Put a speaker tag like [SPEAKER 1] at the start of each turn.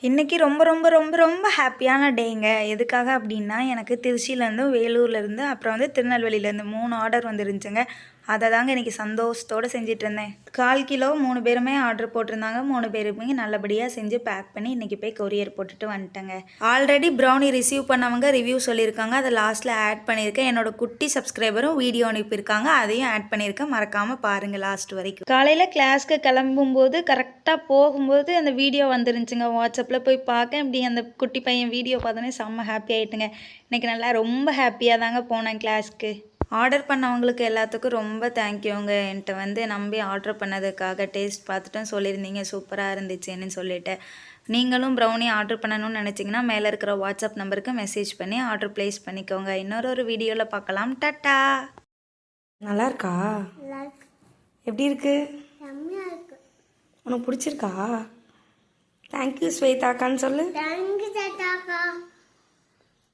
[SPEAKER 1] இன்றைக்கி ரொம்ப ரொம்ப ரொம்ப ரொம்ப ஹாப்பியான டேங்க. எதுக்காக அப்படின்னா, எனக்கு திருச்சியிலேருந்து, வேலூர்லேருந்து, அப்புறம் வந்து திருநெல்வேலியிலேருந்து 3 ஆர்டர் வந்துருந்துச்சுங்க. அதை தாங்க இன்றைக்கி சந்தோஷத்தோடு செஞ்சிட்ருந்தேன். 1/4 கிலோ 3 பேருமே ஆர்டர் போட்டிருந்தாங்க. 3 பேருமே நல்லபடியாக செஞ்சு பேக் பண்ணி இன்றைக்கி போய் கொரியர் போட்டுட்டு வந்துட்டேங்க. ஆல்ரெடி ப்ரௌனி ரிசீவ் பண்ணவங்க ரிவ்யூ சொல்லியிருக்காங்க. அதை லாஸ்ட்டில் ஆட் பண்ணியிருக்கேன். என்னோடய குட்டி சப்ஸ்கிரைபரும் வீடியோ அனுப்பியிருக்காங்க. அதையும் ஆட் பண்ணியிருக்கேன். மறக்காமல் பாருங்கள் லாஸ்ட் வரைக்கும். காலையில் கிளாஸ்க்கு கிளம்பும்போது கரெக்டாக போகும்போது அந்த வீடியோ வந்துருந்துச்சுங்க. வாட்ஸ்அப்பில் போய் பார்க்க இப்படி அந்த குட்டி பையன் வீடியோ பார்த்தோன்னே செம்ம ஹாப்பி ஆகிட்டுங்க. இன்றைக்கி நல்லா ரொம்ப ஹாப்பியாக தாங்க போனேன் கிளாஸ்க்கு. ஆர்டர் பண்ணவங்களுக்கு எல்லாத்துக்கும் ரொம்ப தேங்க்யூங்க. என்கிட்ட வந்து நம்பி ஆர்டர் பண்ணதுக்காக. டேஸ்ட் பார்த்துட்டும் சொல்லியிருந்தீங்க சூப்பராக இருந்துச்சுன்னு சொல்லிவிட்டு. நீங்களும் ப்ரௌனி ஆர்டர் பண்ணணும்னு நினச்சிங்கன்னா மேலே இருக்கிற வாட்ஸ்அப் நம்பருக்கு மெசேஜ் பண்ணி ஆர்டர் ப்ளேஸ் பண்ணிக்கோங்க. இன்னொரு வீடியோவில் பார்க்கலாம். டாட்டா. நல்லா இருக்கா? எப்படி இருக்கு? உனக்கு பிடிச்சிருக்கா? தேங்க்யூ ஸ்வேதாக்கான்னு சொல்லு.